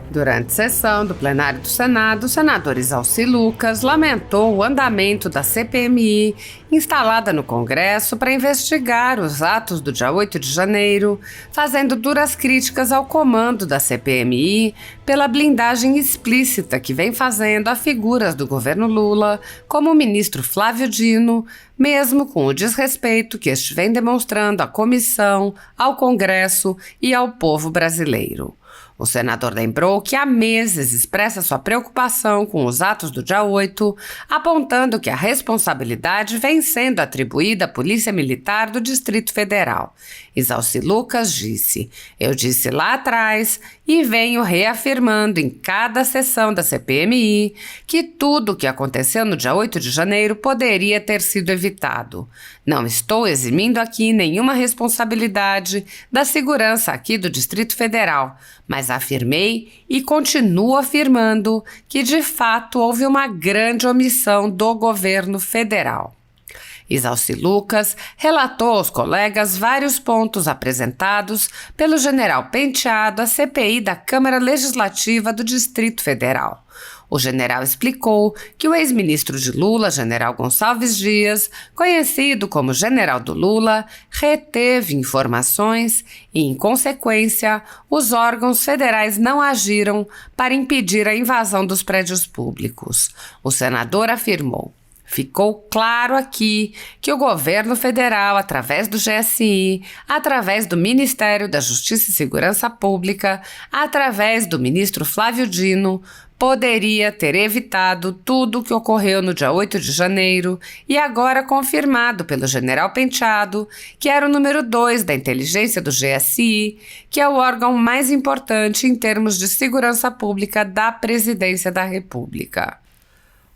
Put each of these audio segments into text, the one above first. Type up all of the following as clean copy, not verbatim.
Durante sessão do plenário do Senado, o senador Isalci Lucas lamentou o andamento da CPMI instalada no Congresso para investigar os atos do dia 8 de janeiro, fazendo duras críticas ao comando da CPMI pela blindagem explícita que vem fazendo a figuras do governo Lula, como o ministro Flávio Dino, mesmo com o desrespeito que este vem demonstrando à comissão, ao Congresso e ao povo brasileiro. O senador lembrou que há meses expressa sua preocupação com os atos do dia 8, apontando que a responsabilidade vem sendo atribuída à Polícia Militar do Distrito Federal. Isalci Lucas disse: "Eu disse lá atrás e venho reafirmando em cada sessão da CPMI que tudo o que aconteceu no dia 8 de janeiro poderia ter sido evitado. Não estou eximindo aqui nenhuma responsabilidade da segurança aqui do Distrito Federal, mas afirmei e continuo afirmando que, de fato, houve uma grande omissão do governo federal." Isalci Lucas relatou aos colegas vários pontos apresentados pelo general Penteado à CPI da Câmara Legislativa do Distrito Federal. O general explicou que o ex-ministro de Lula, general Gonçalves Dias, conhecido como general do Lula, reteve informações e, em consequência, os órgãos federais não agiram para impedir a invasão dos prédios públicos. O senador afirmou: "Ficou claro aqui que o governo federal, através do GSI, através do Ministério da Justiça e Segurança Pública, através do ministro Flávio Dino, poderia ter evitado tudo o que ocorreu no dia 8 de janeiro e agora confirmado pelo general Penteado, que era o número 2 da inteligência do GSI, que é o órgão mais importante em termos de segurança pública da Presidência da República."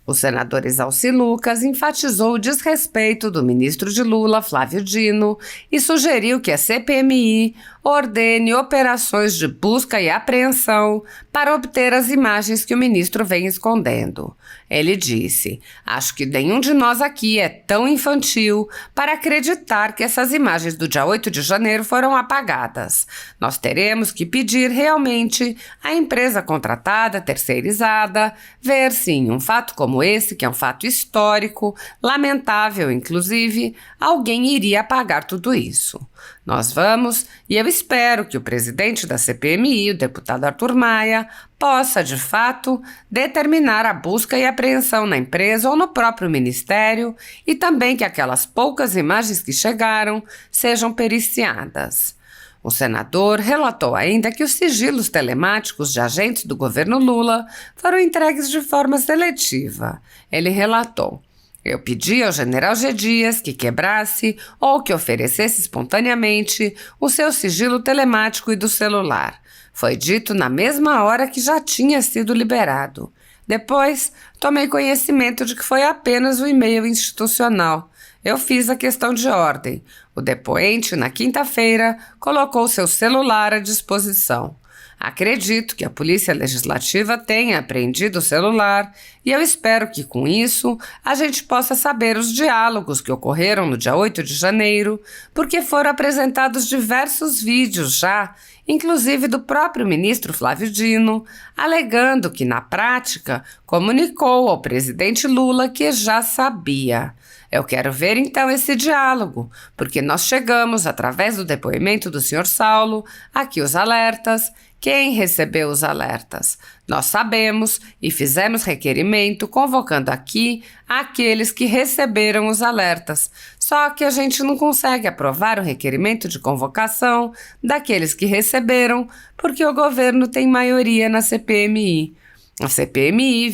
O senador Isalci Lucas enfatizou o desrespeito do ministro de Lula, Flávio Dino, e sugeriu que a CPMI ordene operações de busca e apreensão para obter as imagens que o ministro vem escondendo. Ele disse: "Acho que nenhum de nós aqui é tão infantil para acreditar que essas imagens do dia 8 de janeiro foram apagadas. Nós teremos que pedir realmente à empresa contratada, terceirizada, ver se em um fato como esse, que é um fato histórico, lamentável inclusive, alguém iria apagar tudo isso. Nós vamos, e eu espero que o presidente da CPMI, o deputado Arthur Maia, possa, de fato, determinar a busca e apreensão na empresa ou no próprio ministério e também que aquelas poucas imagens que chegaram sejam periciadas." O senador relatou ainda que os sigilos telemáticos de agentes do governo Lula foram entregues de forma seletiva. Ele relatou: "Eu pedi ao general G. Dias que quebrasse ou que oferecesse espontaneamente o seu sigilo telemático e do celular. Foi dito na mesma hora que já tinha sido liberado. Depois, tomei conhecimento de que foi apenas o e-mail institucional. Eu fiz a questão de ordem. O depoente, na quinta-feira, colocou seu celular à disposição. Acredito que a Polícia Legislativa tenha apreendido o celular e eu espero que, com isso, a gente possa saber os diálogos que ocorreram no dia 8 de janeiro, porque foram apresentados diversos vídeos já, inclusive do próprio ministro Flávio Dino, alegando que, na prática, comunicou ao presidente Lula que já sabia. Eu quero ver então esse diálogo, porque nós chegamos, através do depoimento do Sr. Saulo, aqui os alertas. Quem recebeu os alertas? Nós sabemos e fizemos requerimento convocando aqui aqueles que receberam os alertas. Só que a gente não consegue aprovar o requerimento de convocação daqueles que receberam, porque o governo tem maioria na CPMI. A CPMI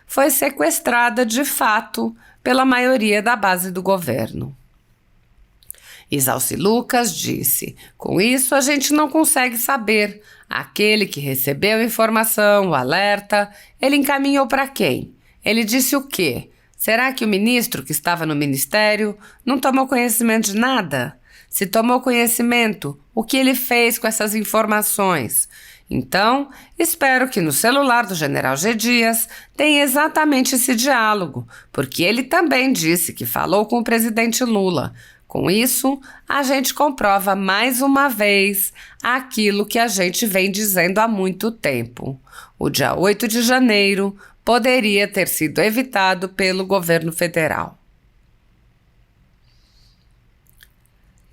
foi sequestrada de fato pela maioria da base do governo." Isalci Lucas disse: "Com isso a gente não consegue saber. Aquele que recebeu a informação, o alerta, ele encaminhou para quem? Ele disse o quê? Será que o ministro que estava no ministério não tomou conhecimento de nada? Se tomou conhecimento, o que ele fez com essas informações? Então, espero que no celular do general G. Dias tenha exatamente esse diálogo, porque ele também disse que falou com o presidente Lula. Com isso, a gente comprova mais uma vez aquilo que a gente vem dizendo há muito tempo. O dia 8 de janeiro poderia ter sido evitado pelo governo federal.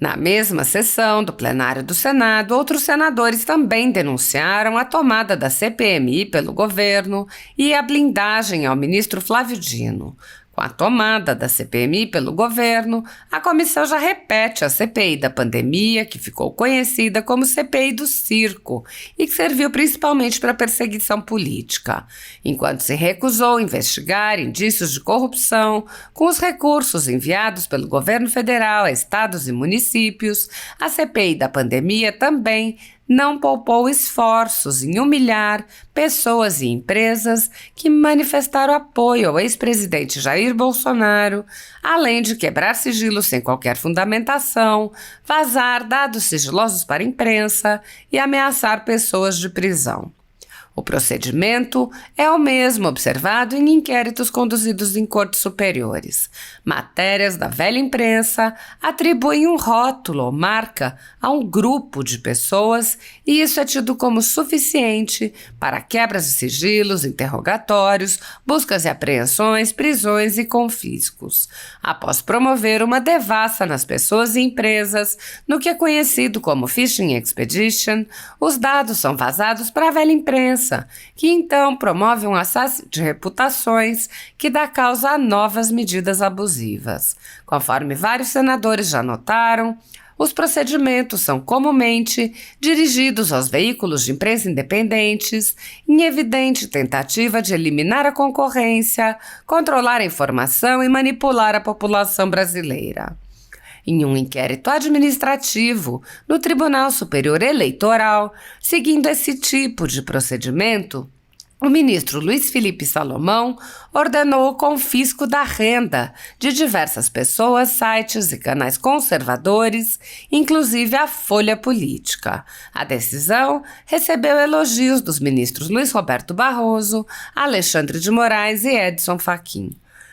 Na mesma sessão do plenário do Senado, outros senadores também denunciaram a tomada da CPMI pelo governo e a blindagem ao ministro Flávio Dino. Com a tomada da CPMI pelo governo, a comissão já repete a CPI da pandemia, que ficou conhecida como CPI do circo e que serviu principalmente para perseguição política, enquanto se recusou investigar indícios de corrupção com os recursos enviados pelo governo federal a estados e municípios. A CPI da pandemia também não poupou esforços em humilhar pessoas e empresas que manifestaram apoio ao ex-presidente Jair Bolsonaro, além de quebrar sigilos sem qualquer fundamentação, vazar dados sigilosos para a imprensa e ameaçar pessoas de prisão. O procedimento é o mesmo observado em inquéritos conduzidos em cortes superiores. Matérias da velha imprensa atribuem um rótulo ou marca a um grupo de pessoas e isso é tido como suficiente para quebras de sigilos, interrogatórios, buscas e apreensões, prisões e confiscos. Após promover uma devassa nas pessoas e empresas, no que é conhecido como Phishing Expedition, os dados são vazados para a velha imprensa, que então promove um assassinato de reputações que dá causa a novas medidas abusivas. Conforme vários senadores já notaram, os procedimentos são comumente dirigidos aos veículos de imprensa independentes, em evidente tentativa de eliminar a concorrência, controlar a informação e manipular a população brasileira. Em um inquérito administrativo no Tribunal Superior Eleitoral, seguindo esse tipo de procedimento, o ministro Luiz Felipe Salomão ordenou o confisco da renda de diversas pessoas, sites e canais conservadores, inclusive a Folha Política. A decisão recebeu elogios dos ministros Luiz Roberto Barroso, Alexandre de Moraes e Edson Fachin.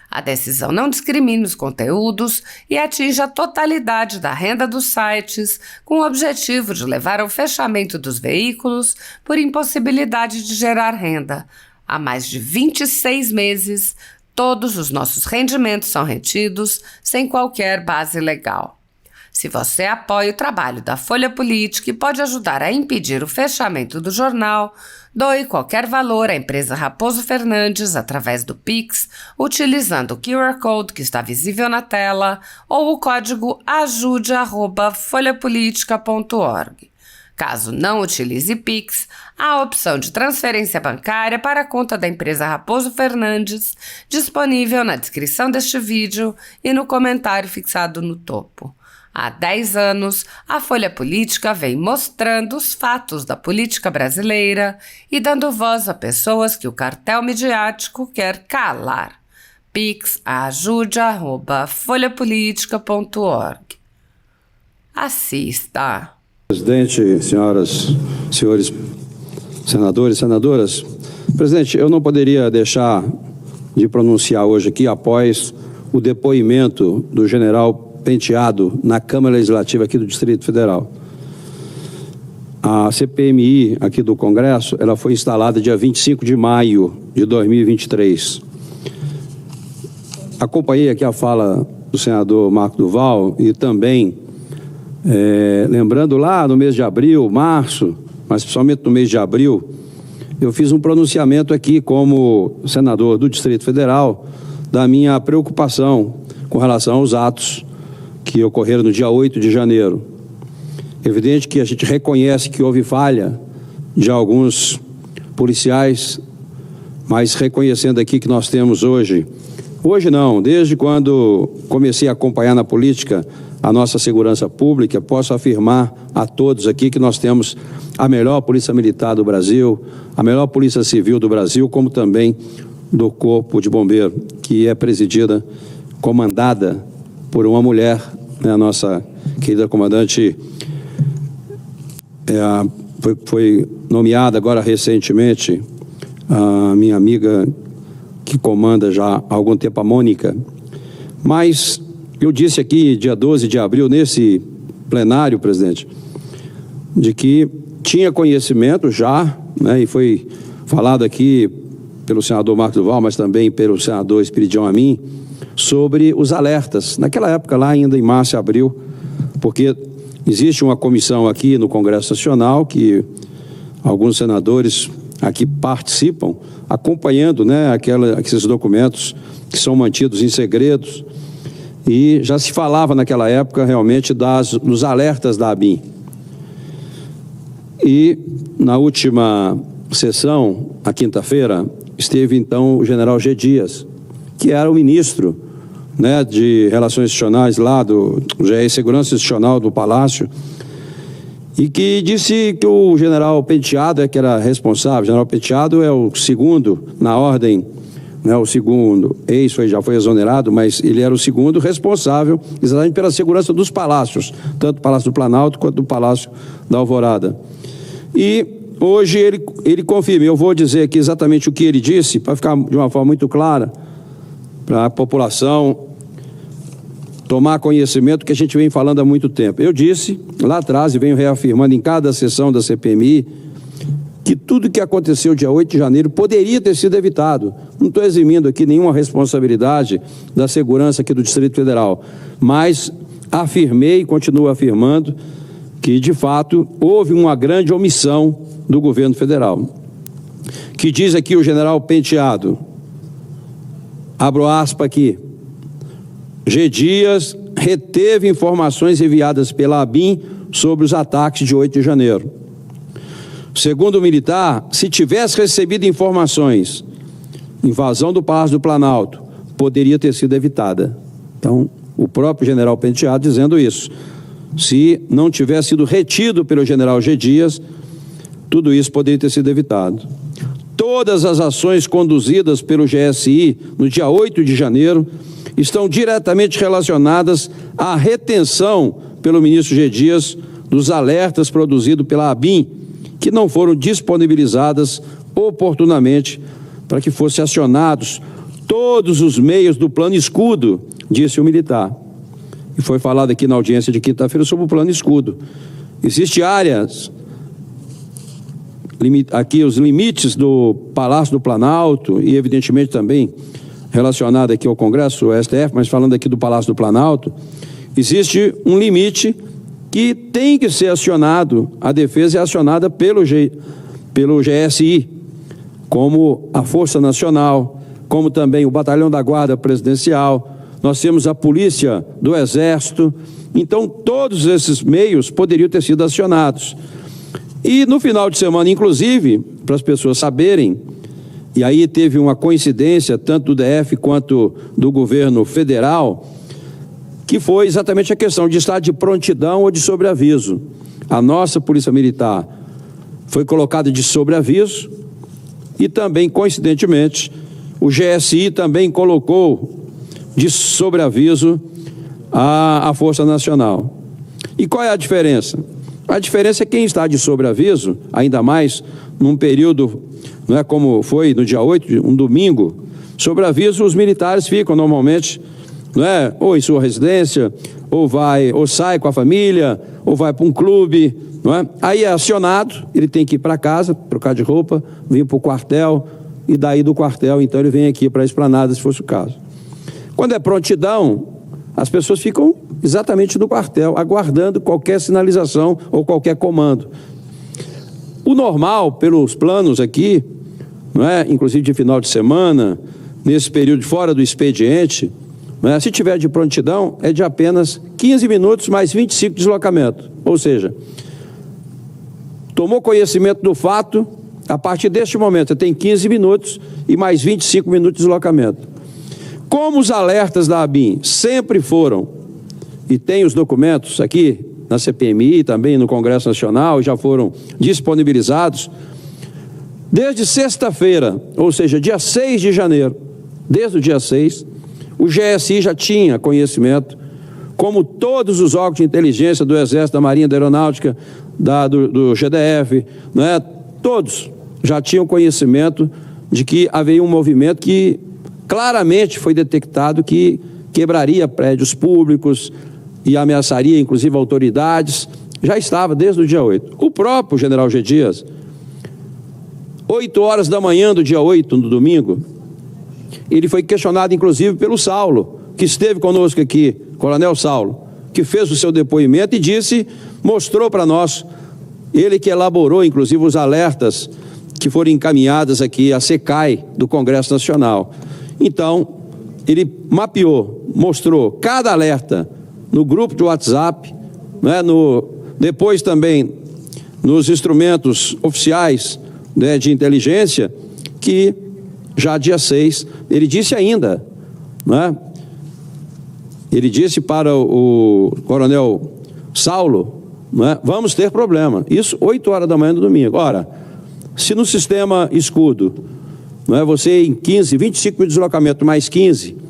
A decisão não discrimina os conteúdos e atinge a totalidade da renda dos sites, com o objetivo de levar ao fechamento dos veículos por impossibilidade de gerar renda. Há mais de 26 meses, todos os nossos rendimentos são retidos sem qualquer base legal. Se você apoia o trabalho da Folha Política e pode ajudar a impedir o fechamento do jornal, doe qualquer valor à empresa Raposo Fernandes através do Pix, utilizando o QR Code que está visível na tela ou o código ajude@folhapolitica.org. Caso não utilize Pix, há a opção de transferência bancária para a conta da empresa Raposo Fernandes, disponível na descrição deste vídeo e no comentário fixado no topo. Há 10 anos, a Folha Política vem mostrando os fatos da política brasileira e dando voz a pessoas que o cartel midiático quer calar. Pix ajude@folhapolitica.org. Assista. Presidente, senhoras, senhores senadores, senadoras. Presidente, eu não poderia deixar de pronunciar hoje aqui, após o depoimento do general Penteado na Câmara Legislativa aqui do Distrito Federal. A CPMI aqui do Congresso, ela foi instalada dia 25 de maio de 2023. Acompanhei aqui a fala do senador Marco Duval e também, lembrando lá no mês de abril, março, mas principalmente no mês de abril, eu fiz um pronunciamento aqui como senador do Distrito Federal da minha preocupação com relação aos atos que ocorreram no dia 8 de janeiro. Evidente que a gente reconhece que houve falha de alguns policiais, mas reconhecendo aqui que nós temos hoje não, desde quando comecei a acompanhar na política a nossa segurança pública, posso afirmar a todos aqui que nós temos a melhor polícia militar do Brasil, a melhor polícia civil do Brasil, como também do Corpo de Bombeiro, que é presidida, comandada por uma mulher, né, a nossa querida comandante foi nomeada agora recentemente, a minha amiga que comanda já há algum tempo, a Mônica. Mas Eu disse aqui, dia 12 de abril, nesse plenário, presidente, de que tinha conhecimento já, né, e foi falado aqui pelo senador Marcos Duval, mas também pelo senador Espiridião Amin, sobre os alertas. Naquela época, lá ainda em março e abril, porque existe uma comissão aqui no Congresso Nacional que alguns senadores aqui participam, acompanhando, né, aqueles documentos que são mantidos em segredos, e já se falava naquela época realmente dos alertas da ABIN. E na última sessão, na quinta-feira, esteve então o general G. Dias, que era o ministro, né, de Relações Institucionais lá do GR Segurança Institucional do Palácio, e que disse que o general Penteado é que era responsável. O general Penteado é o segundo na ordem, né, o segundo, já foi exonerado, mas ele era o segundo responsável exatamente pela segurança dos palácios, tanto do Palácio do Planalto quanto do Palácio da Alvorada. E hoje ele confirma. Eu vou dizer aqui exatamente o que ele disse, para ficar de uma forma muito clara, para a população tomar conhecimento que a gente vem falando há muito tempo. Eu disse lá atrás e venho reafirmando em cada sessão da CPMI que tudo que aconteceu dia 8 de janeiro poderia ter sido evitado. Não estou eximindo aqui nenhuma responsabilidade da segurança aqui do Distrito Federal, mas afirmei e continuo afirmando que, de fato, houve uma grande omissão do governo federal. Que diz aqui o general Penteado, abro aspas aqui, G. Dias reteve informações enviadas pela ABIN sobre os ataques de 8 de janeiro. Segundo o militar, se tivesse recebido informações, invasão do Palácio do Planalto poderia ter sido evitada. Então, o próprio general Penteado dizendo isso. Se não tivesse sido retido pelo general G. Dias, tudo isso poderia ter sido evitado. Todas as ações conduzidas pelo GSI no dia 8 de janeiro estão diretamente relacionadas à retenção pelo ministro G. Dias dos alertas produzidos pela ABIN, que não foram disponibilizadas oportunamente para que fossem acionados todos os meios do plano escudo, disse o militar. E foi falado aqui na audiência de quinta-feira sobre o plano escudo. Existem áreas, aqui os limites do Palácio do Planalto e evidentemente também relacionado aqui ao Congresso, o STF, mas falando aqui do Palácio do Planalto, existe um limite que tem que ser acionado, a defesa é acionada pelo GSI, como a Força Nacional, como também o Batalhão da Guarda Presidencial, nós temos a Polícia do Exército, então todos esses meios poderiam ter sido acionados. E no final de semana, inclusive, para as pessoas saberem, e aí teve uma coincidência, tanto do DF quanto do governo federal, que foi exatamente a questão de estar de prontidão ou de sobreaviso. A nossa Polícia Militar foi colocada de sobreaviso e também, coincidentemente, o GSI também colocou de sobreaviso a Força Nacional. E qual é a diferença? A diferença é quem está de sobreaviso, ainda mais num período, não é como foi no dia 8, um domingo, sobreaviso, os militares ficam normalmente, não é, ou em sua residência, ou sai com a família, ou vai para um clube, não é? Aí é acionado, ele tem que ir para casa, trocar de roupa, vir para o quartel, e daí do quartel, então ele vem aqui para a esplanada, se fosse o caso. Quando é prontidão, as pessoas ficam exatamente no quartel, aguardando qualquer sinalização ou qualquer comando. O normal, pelos planos aqui, não é? Inclusive de final de semana, nesse período fora do expediente, não é? Se tiver de prontidão, é de apenas 15 minutos mais 25 de deslocamento. Ou seja, tomou conhecimento do fato, a partir deste momento, você tem 15 minutos e mais 25 minutos de deslocamento. Como os alertas da ABIN sempre foram, e tem os documentos aqui na CPMI, também no Congresso Nacional, já foram disponibilizados, desde sexta-feira, ou seja, dia 6 de janeiro, desde o dia 6, o GSI já tinha conhecimento, como todos os órgãos de inteligência do Exército, da Marinha, da Aeronáutica, do GDF, não é? Todos já tinham conhecimento de que havia um movimento que claramente foi detectado que quebraria prédios públicos e ameaçaria, inclusive, autoridades. Já estava desde o dia 8. O próprio general G. Dias, 8 horas da manhã do dia 8, no domingo, ele foi questionado, inclusive, pelo Saulo, que esteve conosco aqui, Coronel Saulo, que fez o seu depoimento e mostrou para nós, ele que elaborou, inclusive, os alertas que foram encaminhados aqui à SECAI do Congresso Nacional. Então, ele mapeou, mostrou cada alerta no grupo de WhatsApp, né, depois também nos instrumentos oficiais, né, de inteligência, que já dia 6, ele disse ainda, né, ele disse para o coronel Saulo, né, vamos ter problema. Isso 8 horas da manhã do domingo. Ora, se no sistema escudo, não é, você em 25 mil deslocamentos mais 15,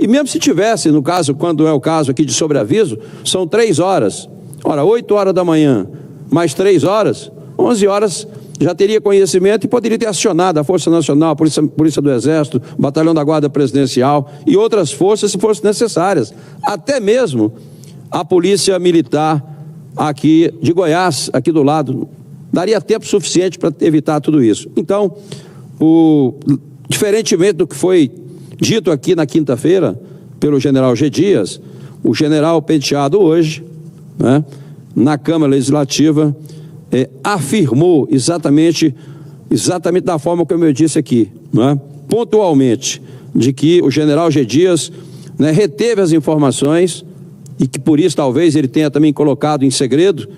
e mesmo se tivesse, no caso, quando é o caso aqui de sobreaviso, são 3 horas. Ora, 8 horas da manhã mais 3 horas, 11 horas já teria conhecimento e poderia ter acionado a Força Nacional, a Polícia do Exército, o Batalhão da Guarda Presidencial e outras forças, se fossem necessárias. Até mesmo a Polícia Militar aqui de Goiás, aqui do lado, daria tempo suficiente para evitar tudo isso. Então, diferentemente do que foi dito aqui na quinta-feira pelo general G. Dias, o general Penteado hoje, né, na Câmara Legislativa, afirmou exatamente da forma como eu disse aqui, né, pontualmente, de que o general G. Dias, né, reteve as informações e que por isso talvez ele tenha também colocado em segredo,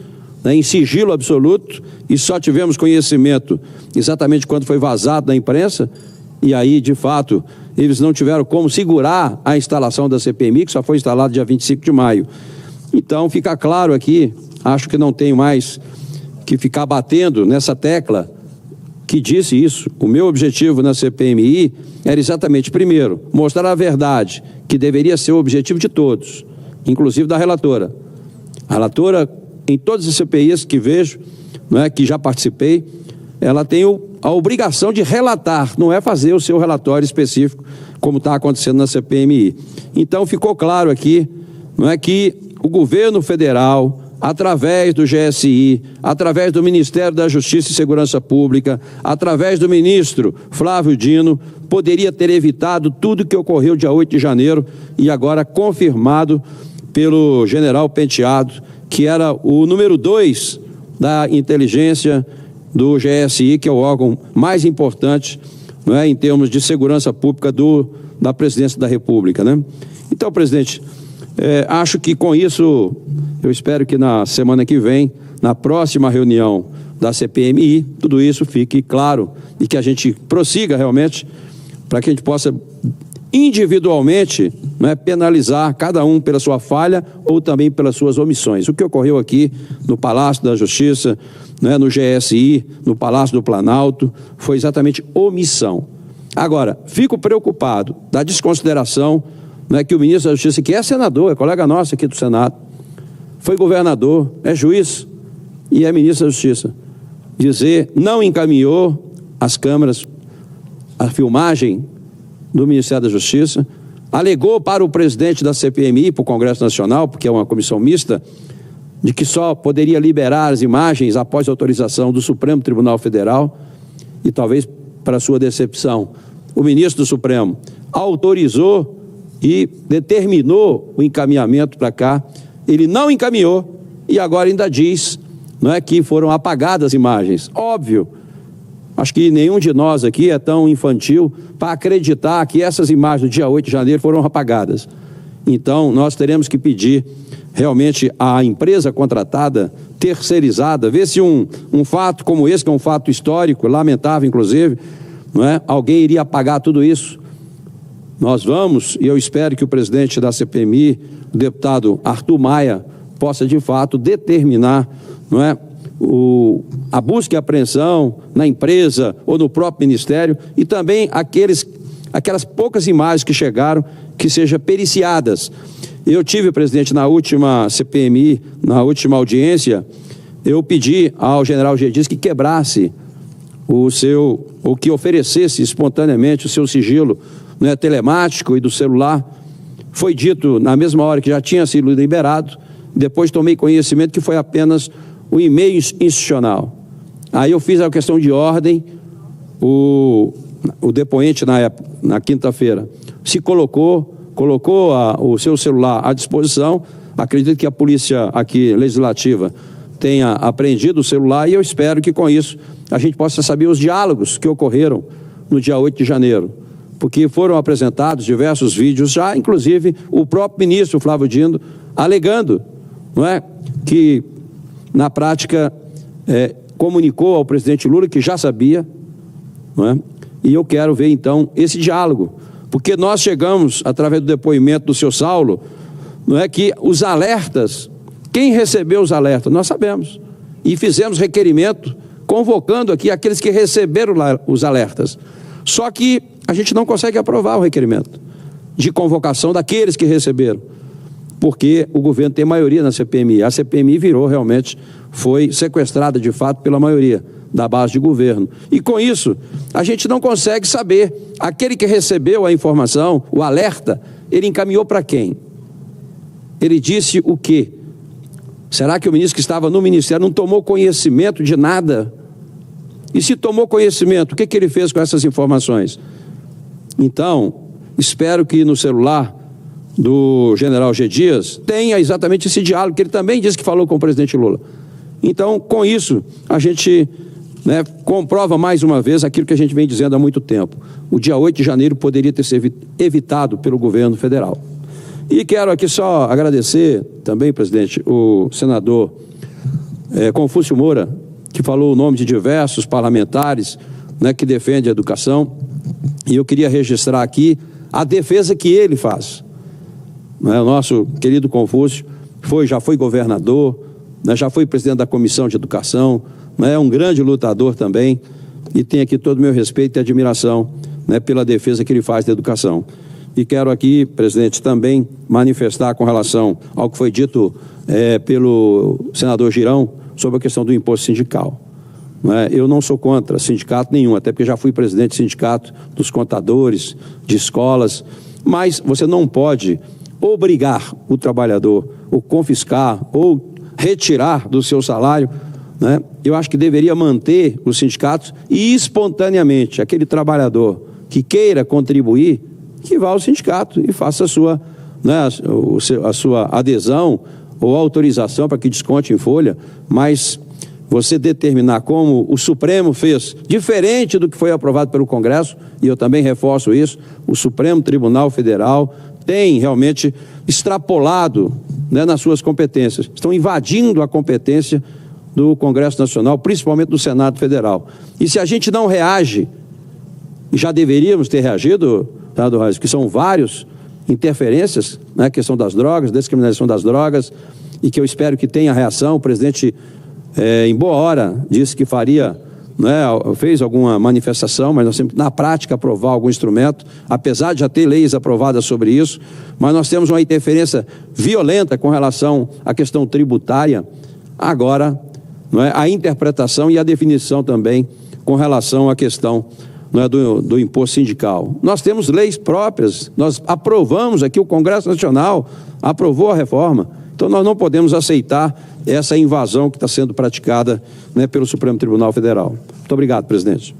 né, em sigilo absoluto, e só tivemos conhecimento exatamente quando foi vazado na imprensa, e aí, de fato, eles não tiveram como segurar a instalação da CPMI, que só foi instalada dia 25 de maio. Então, fica claro aqui, acho que não tenho mais que ficar batendo nessa tecla que disse isso. O meu objetivo na CPMI era exatamente, primeiro, mostrar a verdade, que deveria ser o objetivo de todos, inclusive da relatora. A relatora, em todas as CPIs que vejo, não é, que já participei, ela tem a obrigação de relatar, não é fazer o seu relatório específico, como está acontecendo na CPMI. Então, ficou claro aqui, não é, que o governo federal, através do GSI, através do Ministério da Justiça e Segurança Pública, através do ministro Flávio Dino, poderia ter evitado tudo que ocorreu dia 8 de janeiro e agora confirmado pelo general Penteado, que era o número 2 da inteligência do GSI, que é o órgão mais importante, não é, em termos de segurança pública da presidência da República, né? Então, presidente, acho que com isso, eu espero que na semana que vem, na próxima reunião da CPMI, tudo isso fique claro e que a gente prossiga realmente para que a gente possa individualmente, né, penalizar cada um pela sua falha ou também pelas suas omissões. O que ocorreu aqui no Palácio da Justiça, né, no GSI, no Palácio do Planalto, foi exatamente omissão. Agora, fico preocupado da desconsideração, né, que o ministro da Justiça, que é senador, é colega nosso aqui do Senado, foi governador, é juiz e é ministro da Justiça, dizer, não encaminhou às câmaras a filmagem do Ministério da Justiça, alegou para o presidente da CPMI, para o Congresso Nacional, porque é uma comissão mista, de que só poderia liberar as imagens após autorização do Supremo Tribunal Federal, e talvez para sua decepção, o ministro do Supremo autorizou e determinou o encaminhamento para cá, ele não encaminhou e agora ainda diz, não é, que foram apagadas as imagens. Óbvio, acho que nenhum de nós aqui é tão infantil para acreditar que essas imagens do dia 8 de janeiro foram apagadas. Então, nós teremos que pedir realmente à empresa contratada, terceirizada, ver se um fato como esse, que é um fato histórico, lamentável inclusive, não é, alguém iria apagar tudo isso. Nós vamos, e eu espero que o presidente da CPMI, o deputado Arthur Maia, possa de fato determinar, não é, a busca e apreensão na empresa ou no próprio ministério e também aquelas poucas imagens que chegaram, que sejam periciadas. Eu tive, presidente, na última CPMI, na última audiência, eu pedi ao general G. Dias que quebrasse ou que oferecesse espontaneamente o seu sigilo, né, telemático e do celular, foi dito na mesma hora que já tinha sido liberado, depois tomei conhecimento que foi apenas o e-mail institucional. Aí eu fiz a questão de ordem, o depoente na época, na quinta-feira, se colocou o seu celular à disposição. Acredito que a polícia aqui legislativa tenha apreendido o celular e eu espero que com isso a gente possa saber os diálogos que ocorreram no dia 8 de janeiro, porque foram apresentados diversos vídeos já, inclusive o próprio ministro Flávio Dino alegando, não é, que na prática comunicou ao presidente Lula que já sabia, não é? E eu quero ver então esse diálogo, porque nós chegamos através do depoimento do seu Saulo, não é, que os alertas, quem recebeu os alertas, nós sabemos, e fizemos requerimento convocando aqui aqueles que receberam os alertas, só que a gente não consegue aprovar o requerimento de convocação daqueles que receberam, porque o governo tem maioria na CPMI, a CPMI foi sequestrada de fato pela maioria da base de governo, e com isso a gente não consegue saber, aquele que recebeu a informação, o alerta, ele encaminhou para quem? Ele disse o quê? Será que o ministro que estava no ministério não tomou conhecimento de nada? E se tomou conhecimento, o que ele fez com essas informações? Então, espero que no celular do general G. Dias tenha exatamente esse diálogo, que ele também disse que falou com o presidente Lula. Então, com isso, a gente comprova mais uma vez aquilo que a gente vem dizendo há muito tempo. O dia 8 de janeiro poderia ter sido evitado pelo governo federal. E quero aqui só agradecer também, presidente, o senador Confúcio Moura, que falou o nome de diversos parlamentares que defendem a educação, e eu queria registrar aqui a defesa que ele faz. O nosso querido Confúcio já foi governador, já foi presidente da Comissão de Educação, é um grande lutador também, e tem aqui todo o meu respeito e admiração pela defesa que ele faz da educação. E quero aqui, presidente, também manifestar com relação ao que foi dito pelo senador Girão sobre a questão do imposto sindical. Eu não sou contra sindicato nenhum, até porque já fui presidente de sindicato dos contadores, de escolas, mas você não pode obrigar o trabalhador, ou confiscar, ou retirar do seu salário. Eu acho que deveria manter os sindicatos e espontaneamente aquele trabalhador que queira contribuir, que vá ao sindicato e faça a sua adesão ou autorização para que desconte em folha, mas você determinar como o Supremo fez, diferente do que foi aprovado pelo Congresso, e eu também reforço isso, o Supremo Tribunal Federal tem realmente extrapolado nas suas competências, estão invadindo a competência do Congresso Nacional, principalmente do Senado Federal. E se a gente não reage, e já deveríamos ter reagido, que são várias interferências na questão das drogas, descriminalização das drogas, e que eu espero que tenha reação. O presidente, em boa hora, disse que faria, fez alguma manifestação, mas nós temos que, na prática, aprovar algum instrumento, apesar de já ter leis aprovadas sobre isso, mas nós temos uma interferência violenta com relação à questão tributária. Agora, a interpretação e a definição também com relação à questão do imposto sindical. Nós temos leis próprias, nós aprovamos aqui, o Congresso Nacional aprovou a reforma, então nós não podemos aceitar essa invasão que está sendo praticada pelo Supremo Tribunal Federal. Muito obrigado, presidente.